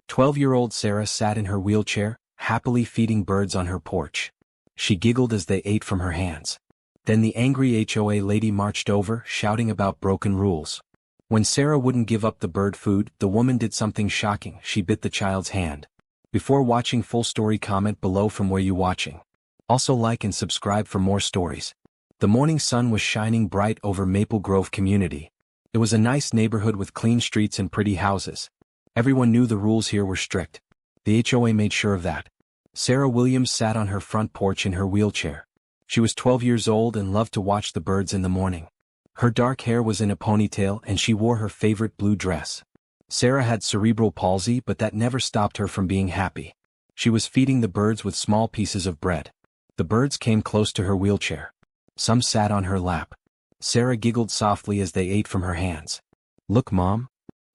12-year-old Sarah sat in her wheelchair, happily feeding birds on her porch. She giggled as they ate from her hands. Then the angry HOA lady marched over, shouting about broken rules. When Sarah wouldn't give up the bird food, the woman did something shocking. She bit the child's hand. Before watching full story, comment below from where you watching. Also like and subscribe for more stories. The morning sun was shining bright over Maple Grove community. It was a nice neighborhood with clean streets and pretty houses. Everyone knew the rules here were strict. The HOA made sure of that. Sarah Williams sat on her front porch in her wheelchair. She was 12 years old and loved to watch the birds in the morning. Her dark hair was in a ponytail and she wore her favorite blue dress. Sarah had cerebral palsy, but that never stopped her from being happy. She was feeding the birds with small pieces of bread. The birds came close to her wheelchair. Some sat on her lap. Sarah giggled softly as they ate from her hands. "Look, Mom,"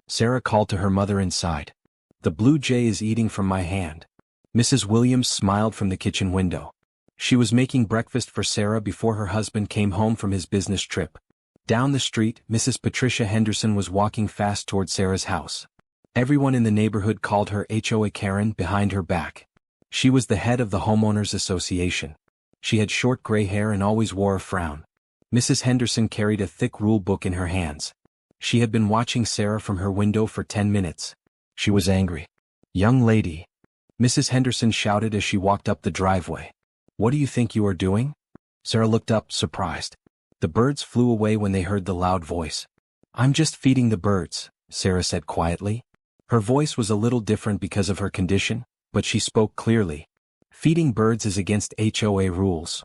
Sarah called to her mother inside. "The blue jay is eating from my hand." Mrs. Williams smiled from the kitchen window. She was making breakfast for Sarah before her husband came home from his business trip. Down the street, Mrs. Patricia Henderson was walking fast toward Sarah's house. Everyone in the neighborhood called her HOA Karen behind her back. She was the head of the homeowners association. She had short gray hair and always wore a frown. Mrs. Henderson carried a thick rule book in her hands. She had been watching Sarah from her window for 10 minutes. She was angry. "Young lady," Mrs. Henderson shouted as she walked up the driveway. "What do you think you are doing?" Sarah looked up, surprised. The birds flew away when they heard the loud voice. "I'm just feeding the birds," Sarah said quietly. Her voice was a little different because of her condition, but she spoke clearly. "Feeding birds is against HOA rules."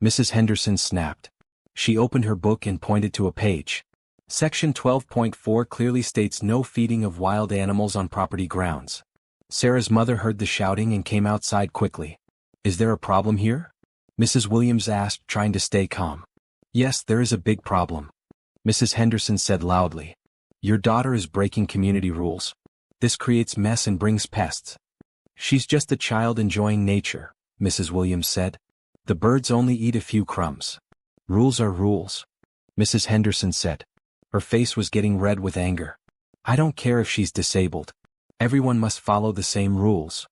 Mrs. Henderson snapped. She opened her book and pointed to a page. Section 12.4 clearly states no feeding of wild animals on property grounds. Sarah's mother heard the shouting and came outside quickly. "Is there a problem here?" Mrs. Williams asked, trying to stay calm. "Yes, there is a big problem," Mrs. Henderson said loudly. "Your daughter is breaking community rules. This creates mess and brings pests." "She's just a child enjoying nature," Mrs. Williams said. "The birds only eat a few crumbs. Rules are rules," Mrs. Henderson said. Her face was getting red with anger. "I don't care if she's disabled. Everyone must follow the same rules."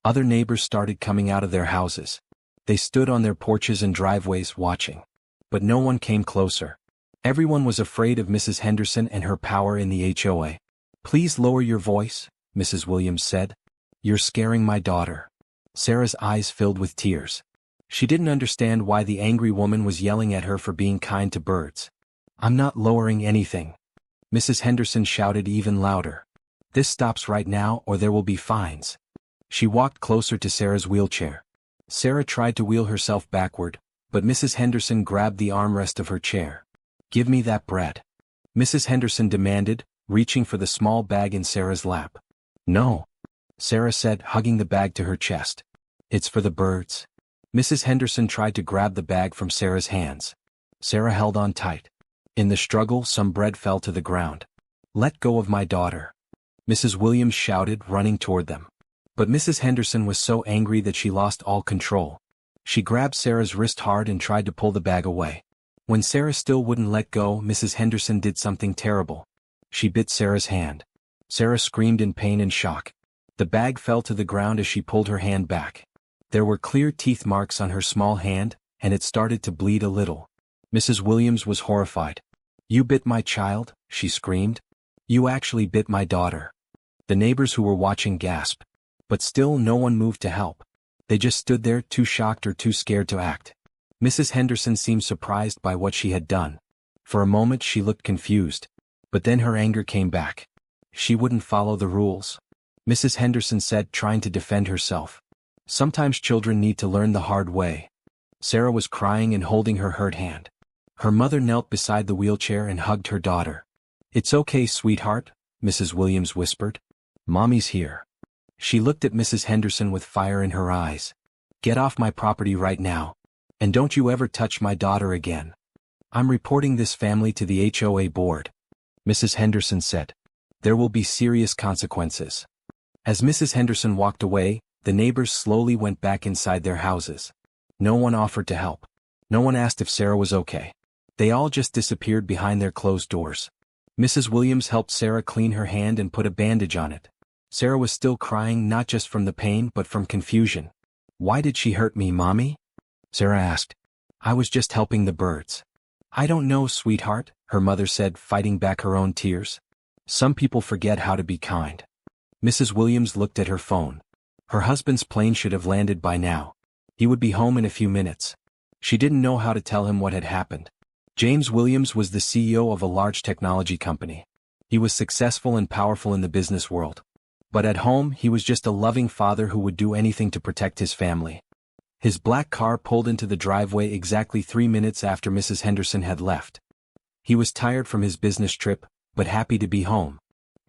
Other neighbors started coming out of their houses. They stood on their porches and driveways watching. But no one came closer. Everyone was afraid of Mrs. Henderson and her power in the HOA. "Please lower your voice," Mrs. Williams said. "You're scaring my daughter." Sarah's eyes filled with tears. She didn't understand why the angry woman was yelling at her for being kind to birds. "I'm not lowering anything," Mrs. Henderson shouted even louder. "This stops right now or there will be fines." She walked closer to Sarah's wheelchair. Sarah tried to wheel herself backward, but Mrs. Henderson grabbed the armrest of her chair. "Give me that bread," Mrs. Henderson demanded, reaching for the small bag in Sarah's lap. "No," Sarah said, hugging the bag to her chest. "It's for the birds." Mrs. Henderson tried to grab the bag from Sarah's hands. Sarah held on tight. In the struggle, some bread fell to the ground. "Let go of my daughter," Mrs. Williams shouted, running toward them. But Mrs. Henderson was so angry that she lost all control. She grabbed Sarah's wrist hard and tried to pull the bag away. When Sarah still wouldn't let go, Mrs. Henderson did something terrible. She bit Sarah's hand. Sarah screamed in pain and shock. The bag fell to the ground as she pulled her hand back. There were clear teeth marks on her small hand, and it started to bleed a little. Mrs. Williams was horrified. "You bit my child," she screamed. "You actually bit my daughter." The neighbors who were watching gasped. But still no one moved to help. They just stood there, too shocked or too scared to act. Mrs. Henderson seemed surprised by what she had done. For a moment she looked confused. But then her anger came back. She wouldn't follow the rules. Mrs. Henderson said, trying to defend herself. "Sometimes children need to learn the hard way." Sarah was crying and holding her hurt hand. Her mother knelt beside the wheelchair and hugged her daughter. "It's okay, sweetheart," Mrs. Williams whispered. "Mommy's here." She looked at Mrs. Henderson with fire in her eyes. "Get off my property right now. And don't you ever touch my daughter again. I'm reporting this family to the HOA board," Mrs. Henderson said. "There will be serious consequences." As Mrs. Henderson walked away, the neighbors slowly went back inside their houses. No one offered to help. No one asked if Sarah was okay. They all just disappeared behind their closed doors. Mrs. Williams helped Sarah clean her hand and put a bandage on it. Sarah was still crying, not just from the pain but from confusion. "Why did she hurt me, Mommy?" Sarah asked. "I was just helping the birds." "I don't know, sweetheart," her mother said, fighting back her own tears. "Some people forget how to be kind." Mrs. Williams looked at her phone. Her husband's plane should have landed by now. He would be home in a few minutes. She didn't know how to tell him what had happened. James Williams was the CEO of a large technology company. He was successful and powerful in the business world. But at home, he was just a loving father who would do anything to protect his family. His black car pulled into the driveway exactly 3 minutes after Mrs. Henderson had left. He was tired from his business trip, but happy to be home.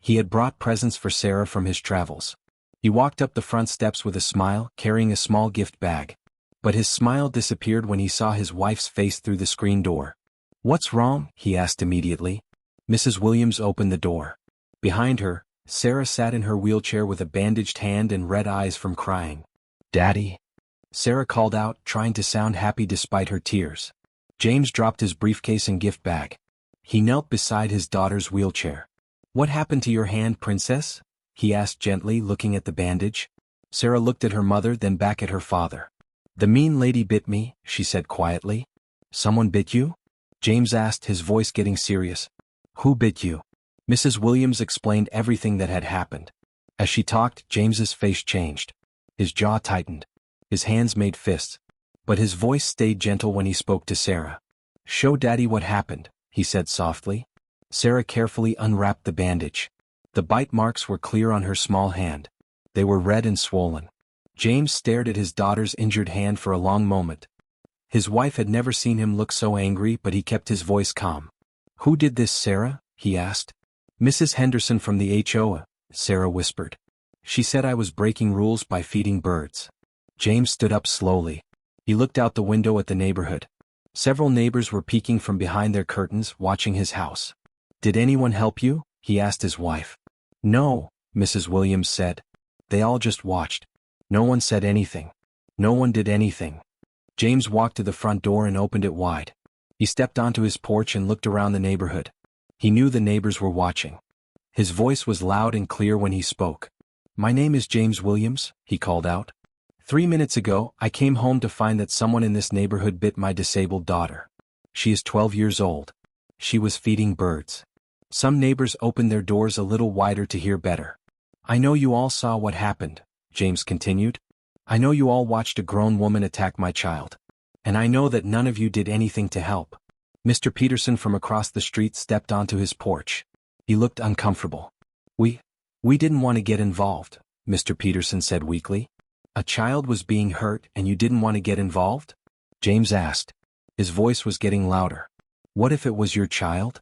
He had brought presents for Sarah from his travels. He walked up the front steps with a smile, carrying a small gift bag. But his smile disappeared when he saw his wife's face through the screen door. "What's wrong?" he asked immediately. Mrs. Williams opened the door. Behind her, Sarah sat in her wheelchair with a bandaged hand and red eyes from crying. "Daddy?" Sarah called out, trying to sound happy despite her tears. James dropped his briefcase and gift bag. He knelt beside his daughter's wheelchair. "What happened to your hand, princess?" he asked gently, looking at the bandage. Sarah looked at her mother, then back at her father. "The mean lady bit me," she said quietly. "Someone bit you?" James asked, his voice getting serious. "Who bit you?" Mrs. Williams explained everything that had happened. As she talked, James's face changed. His jaw tightened. His hands made fists. But his voice stayed gentle when he spoke to Sarah. "Show Daddy what happened," he said softly. Sarah carefully unwrapped the bandage. The bite marks were clear on her small hand. They were red and swollen. James stared at his daughter's injured hand for a long moment. His wife had never seen him look so angry, but he kept his voice calm. "Who did this, Sarah?" he asked. "Mrs. Henderson from the HOA," Sarah whispered. "She said I was breaking rules by feeding birds." James stood up slowly. He looked out the window at the neighborhood. Several neighbors were peeking from behind their curtains, watching his house. "Did anyone help you?" he asked his wife. "No," Mrs. Williams said. "They all just watched. No one said anything. No one did anything." James walked to the front door and opened it wide. He stepped onto his porch and looked around the neighborhood. He knew the neighbors were watching. His voice was loud and clear when he spoke. "My name is James Williams," he called out. 3 minutes ago, I came home to find that someone in this neighborhood bit my disabled daughter. She is 12 years old. She was feeding birds." Some neighbors opened their doors a little wider to hear better. "I know you all saw what happened," James continued. "I know you all watched a grown woman attack my child. And I know that none of you did anything to help." Mr. Peterson from across the street stepped onto his porch. He looked uncomfortable. We didn't want to get involved," Mr. Peterson said weakly. "A child was being hurt and you didn't want to get involved?" James asked. His voice was getting louder. "What if it was your child?"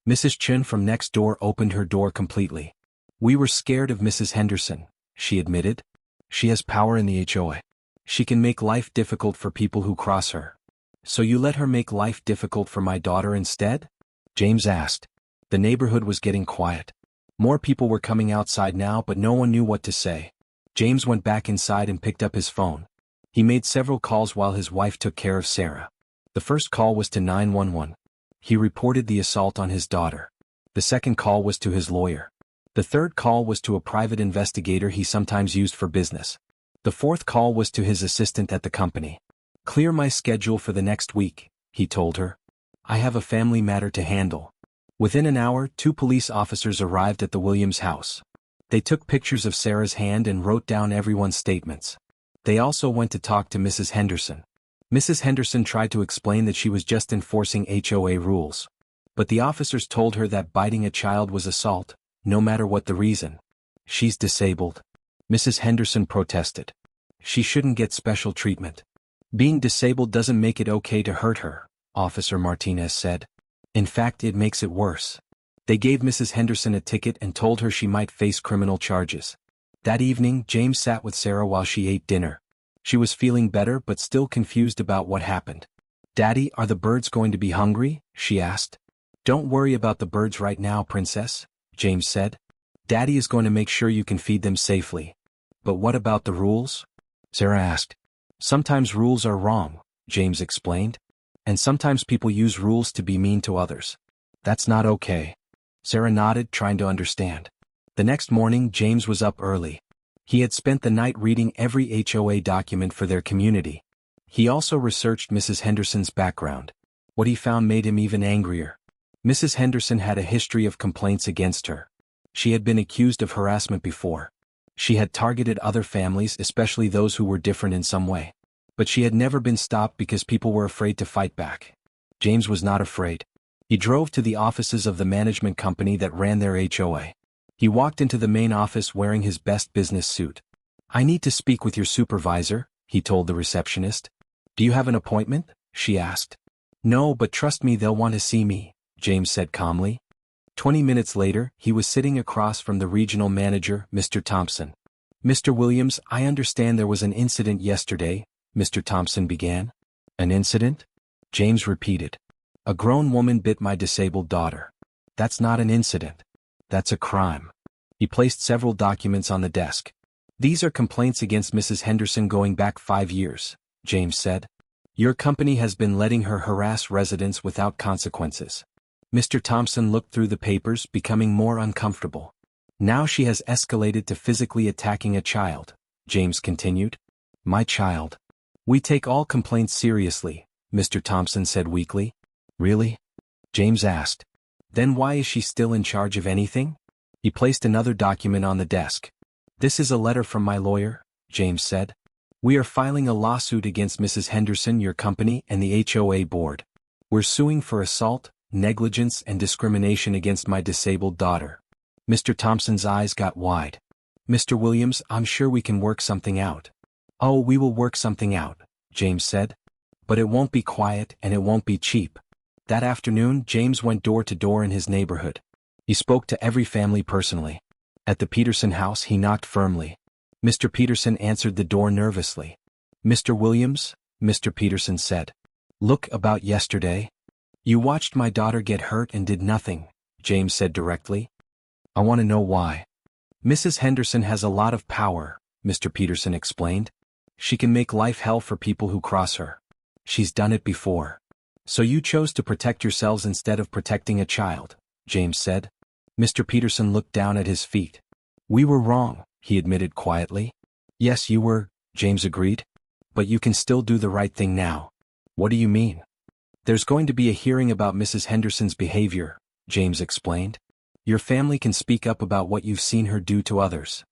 Mrs. Chun from next door opened her door completely. "We were scared of Mrs. Henderson," she admitted. "She has power in the HOA. She can make life difficult for people who cross her." "So you let her make life difficult for my daughter instead?" James asked. The neighborhood was getting quiet. More people were coming outside now, but no one knew what to say. James went back inside and picked up his phone. He made several calls while his wife took care of Sarah. The first call was to 911. He reported the assault on his daughter. The second call was to his lawyer. The third call was to a private investigator he sometimes used for business. The fourth call was to his assistant at the company. "Clear my schedule for the next week," he told her. "I have a family matter to handle." Within an hour, 2 police officers arrived at the Williams house. They took pictures of Sarah's hand and wrote down everyone's statements. They also went to talk to Mrs. Henderson. Mrs. Henderson tried to explain that she was just enforcing HOA rules. But the officers told her that biting a child was assault, no matter what the reason. "She's disabled," Mrs. Henderson protested. "She shouldn't get special treatment. Being disabled doesn't make it okay to hurt her," Officer Martinez said. "In fact, it makes it worse." They gave Mrs. Henderson a ticket and told her she might face criminal charges. That evening, James sat with Sarah while she ate dinner. She was feeling better but still confused about what happened. "Daddy, are the birds going to be hungry?" she asked. "Don't worry about the birds right now, princess," James said. "Daddy is going to make sure you can feed them safely." "But what about the rules?" Sarah asked. "Sometimes rules are wrong," James explained. "And sometimes people use rules to be mean to others. That's not okay." Sarah nodded, trying to understand. The next morning James was up early. He had spent the night reading every HOA document for their community. He also researched Mrs. Henderson's background. What he found made him even angrier. Mrs. Henderson had a history of complaints against her. She had been accused of harassment before. She had targeted other families, especially those who were different in some way. But she had never been stopped because people were afraid to fight back. James was not afraid. He drove to the offices of the management company that ran their HOA. He walked into the main office wearing his best business suit. "I need to speak with your supervisor," he told the receptionist. "Do you have an appointment?" she asked. "No, but trust me, they'll want to see me," James said calmly. 20 minutes later, he was sitting across from the regional manager, Mr. Thompson. "Mr. Williams, I understand there was an incident yesterday," Mr. Thompson began. "An incident?" James repeated. "A grown woman bit my disabled daughter." "That's not an incident. That's a crime." He placed several documents on the desk. "These are complaints against Mrs. Henderson going back 5 years," James said. "Your company has been letting her harass residents without consequences." Mr. Thompson looked through the papers, becoming more uncomfortable. "Now she has escalated to physically attacking a child," James continued. "My child. We take all complaints seriously," Mr. Thompson said weakly. "Really?" James asked. "Then why is she still in charge of anything?" He placed another document on the desk. "This is a letter from my lawyer," James said. "We are filing a lawsuit against Mrs. Henderson, your company, and the HOA board. We're suing for assault, negligence, and discrimination against my disabled daughter." Mr. Thompson's eyes got wide. "Mr. Williams, I'm sure we can work something out." "Oh, we will work something out," James said. "But it won't be quiet and it won't be cheap." That afternoon, James went door to door in his neighborhood. He spoke to every family personally. At the Peterson house, he knocked firmly. Mr. Peterson answered the door nervously. "Mr. Williams," Mr. Peterson said. "Look, about yesterday. You watched my daughter get hurt and did nothing," James said directly. "I want to know why." "Mrs. Henderson has a lot of power," Mr. Peterson explained. "She can make life hell for people who cross her. She's done it before. So you chose to protect yourselves instead of protecting a child," James said. Mr. Peterson looked down at his feet. "We were wrong," he admitted quietly. "Yes, you were," James agreed. "But you can still do the right thing now." "What do you mean?" "There's going to be a hearing about Mrs. Henderson's behavior," James explained. "Your family can speak up about what you've seen her do to others."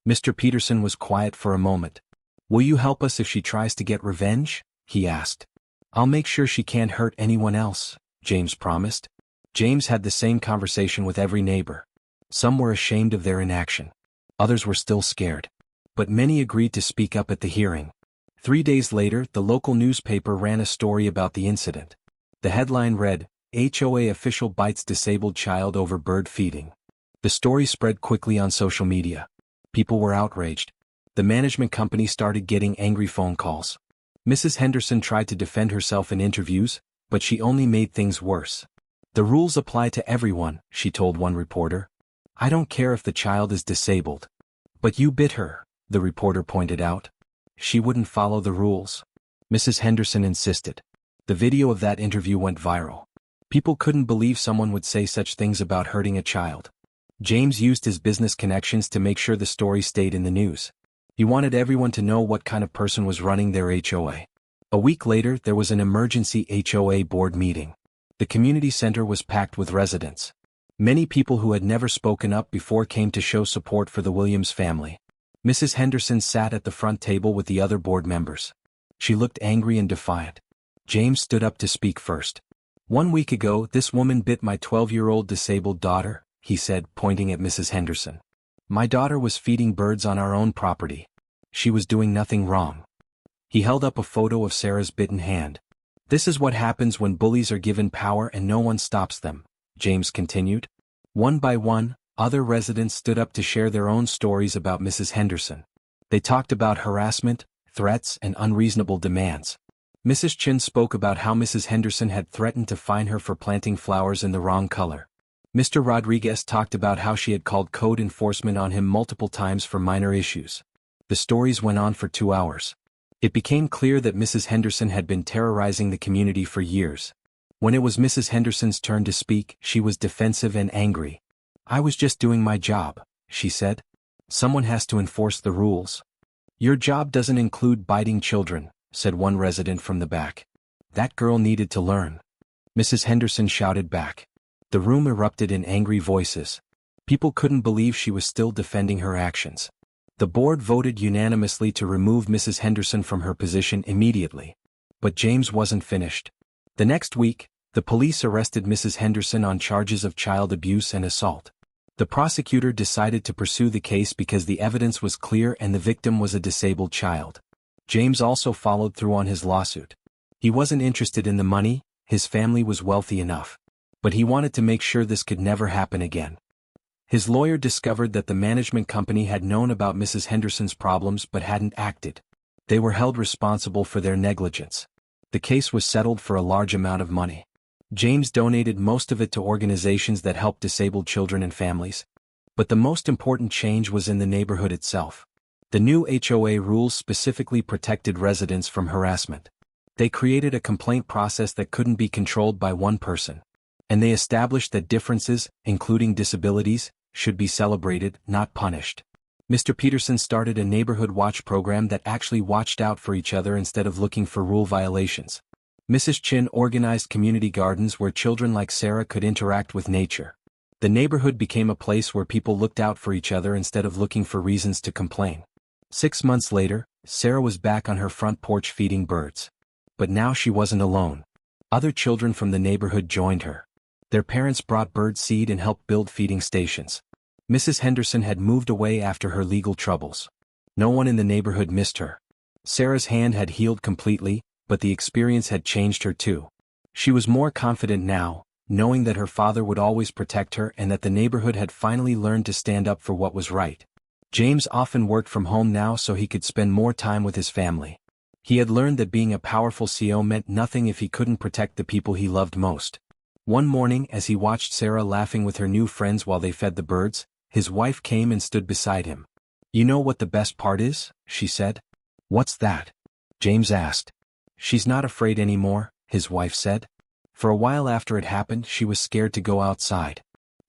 Mr. Peterson was quiet for a moment. "Will you help us if she tries to get revenge?" he asked. "I'll make sure she can't hurt anyone else," James promised. James had the same conversation with every neighbor. Some were ashamed of their inaction. Others were still scared. But many agreed to speak up at the hearing. 3 days later, the local newspaper ran a story about the incident. The headline read, "HOA official bites disabled child over bird feeding." The story spread quickly on social media. People were outraged. The management company started getting angry phone calls. Mrs. Henderson tried to defend herself in interviews, but she only made things worse. "The rules apply to everyone," she told one reporter. "I don't care if the child is disabled." "But you bit her," the reporter pointed out. "She wouldn't follow the rules." Mrs. Henderson insisted. The video of that interview went viral. People couldn't believe someone would say such things about hurting a child. James used his business connections to make sure the story stayed in the news. He wanted everyone to know what kind of person was running their HOA. A week later, there was an emergency HOA board meeting. The community center was packed with residents. Many people who had never spoken up before came to show support for the Williams family. Mrs. Henderson sat at the front table with the other board members. She looked angry and defiant. James stood up to speak first. "1 week ago, this woman bit my 12-year-old disabled daughter," he said, pointing at Mrs. Henderson. "My daughter was feeding birds on our own property. She was doing nothing wrong." He held up a photo of Sarah's bitten hand. "This is what happens when bullies are given power and no one stops them," James continued. One by one, other residents stood up to share their own stories about Mrs. Henderson. They talked about harassment, threats, and unreasonable demands. Mrs. Chin spoke about how Mrs. Henderson had threatened to fine her for planting flowers in the wrong color. Mr. Rodriguez talked about how she had called code enforcement on him multiple times for minor issues. The stories went on for 2 hours. It became clear that Mrs. Henderson had been terrorizing the community for years. When it was Mrs. Henderson's turn to speak, she was defensive and angry. "I was just doing my job," she said. Someone has to enforce the rules. Your job doesn't include biting children, said one resident from the back. That girl needed to learn. Mrs. Henderson shouted back. The room erupted in angry voices. People couldn't believe she was still defending her actions. The board voted unanimously to remove Mrs. Henderson from her position immediately. But James wasn't finished. The next week, the police arrested Mrs. Henderson on charges of child abuse and assault. The prosecutor decided to pursue the case because the evidence was clear and the victim was a disabled child. James also followed through on his lawsuit. He wasn't interested in the money, his family was wealthy enough. But he wanted to make sure this could never happen again. His lawyer discovered that the management company had known about Mrs. Henderson's problems but hadn't acted. They were held responsible for their negligence. The case was settled for a large amount of money. James donated most of it to organizations that help disabled children and families. But the most important change was in the neighborhood itself. The new HOA rules specifically protected residents from harassment. They created a complaint process that couldn't be controlled by one person. And they established that differences, including disabilities, should be celebrated, not punished. Mr. Peterson started a neighborhood watch program that actually watched out for each other instead of looking for rule violations. Mrs. Chin organized community gardens where children like Sarah could interact with nature. The neighborhood became a place where people looked out for each other instead of looking for reasons to complain. 6 months later, Sarah was back on her front porch feeding birds. But now she wasn't alone. Other children from the neighborhood joined her. Their parents brought bird seed and helped build feeding stations. Mrs. Henderson had moved away after her legal troubles. No one in the neighborhood missed her. Sarah's hand had healed completely, but the experience had changed her too. She was more confident now, knowing that her father would always protect her and that the neighborhood had finally learned to stand up for what was right. James often worked from home now so he could spend more time with his family. He had learned that being a powerful CEO meant nothing if he couldn't protect the people he loved most. One morning, as he watched Sarah laughing with her new friends while they fed the birds, his wife came and stood beside him. "You know what the best part is?" she said. "What's that?" James asked. "She's not afraid anymore," his wife said. For a while after it happened, she was scared to go outside.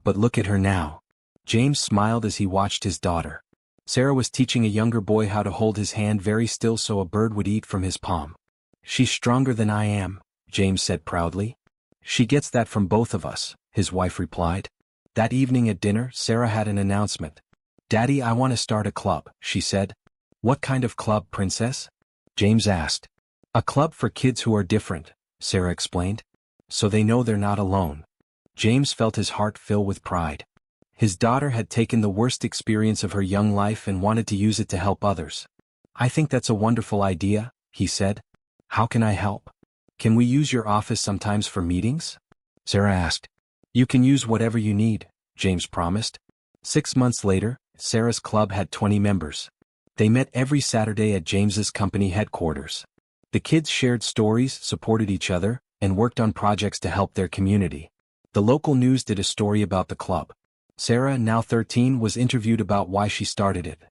But look at her now. James smiled as he watched his daughter. Sarah was teaching a younger boy how to hold his hand very still so a bird would eat from his palm. "She's stronger than I am," James said proudly. "She gets that from both of us," his wife replied. That evening at dinner, Sarah had an announcement. "Daddy, I want to start a club," she said. "What kind of club, princess?" James asked. "A club for kids who are different," Sarah explained. "So they know they're not alone." James felt his heart fill with pride. His daughter had taken the worst experience of her young life and wanted to use it to help others. "I think that's a wonderful idea," he said. "How can I help? Can we use your office sometimes for meetings?" Sarah asked. "You can use whatever you need," James promised. 6 months later, Sarah's club had 20 members. They met every Saturday at James's company headquarters. The kids shared stories, supported each other, and worked on projects to help their community. The local news did a story about the club. Sarah, now 13, was interviewed about why she started it.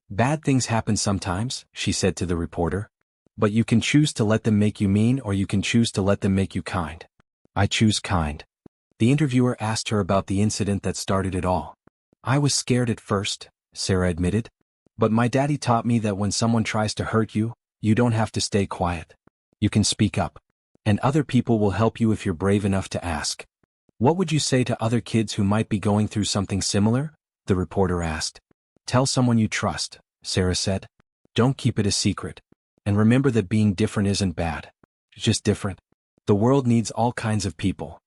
"Bad things happen sometimes," she said to the reporter. "But you can choose to let them make you mean or you can choose to let them make you kind." "I choose kind." The interviewer asked her about the incident that started it all. "I was scared at first," Sarah admitted. "But my daddy taught me that when someone tries to hurt you, you don't have to stay quiet. You can speak up. And other people will help you if you're brave enough to ask." "What would you say to other kids who might be going through something similar?" the reporter asked. "Tell someone you trust," Sarah said. "Don't keep it a secret. And remember that being different isn't bad. It's just different. The world needs all kinds of people."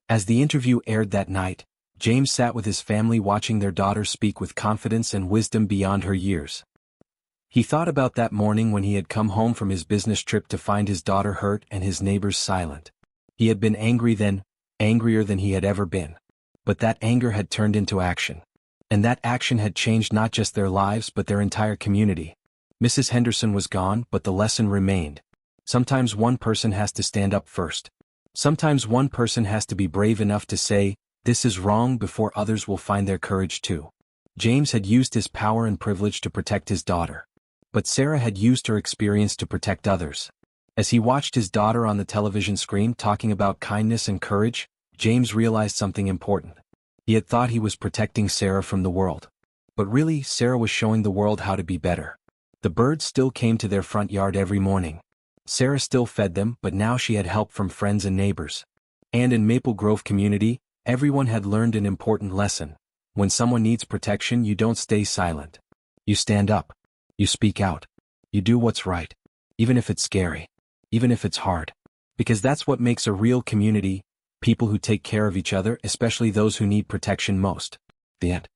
As the interview aired that night, James sat with his family watching their daughter speak with confidence and wisdom beyond her years. He thought about that morning when he had come home from his business trip to find his daughter hurt and his neighbors silent. He had been angry then, angrier than he had ever been. But that anger had turned into action. And that action had changed not just their lives but their entire community. Mrs. Henderson was gone, but the lesson remained. Sometimes one person has to stand up first. Sometimes one person has to be brave enough to say, "This is wrong," before others will find their courage too. James had used his power and privilege to protect his daughter. But Sarah had used her experience to protect others. As he watched his daughter on the television screen talking about kindness and courage, James realized something important. He had thought he was protecting Sarah from the world. But really, Sarah was showing the world how to be better. The birds still came to their front yard every morning. Sarah still fed them, but now she had help from friends and neighbors. And in Maple Grove community, everyone had learned an important lesson. When someone needs protection, you don't stay silent. You stand up. You speak out. You do what's right. Even if it's scary. Even if it's hard. Because that's what makes a real community, people who take care of each other, especially those who need protection most. The end.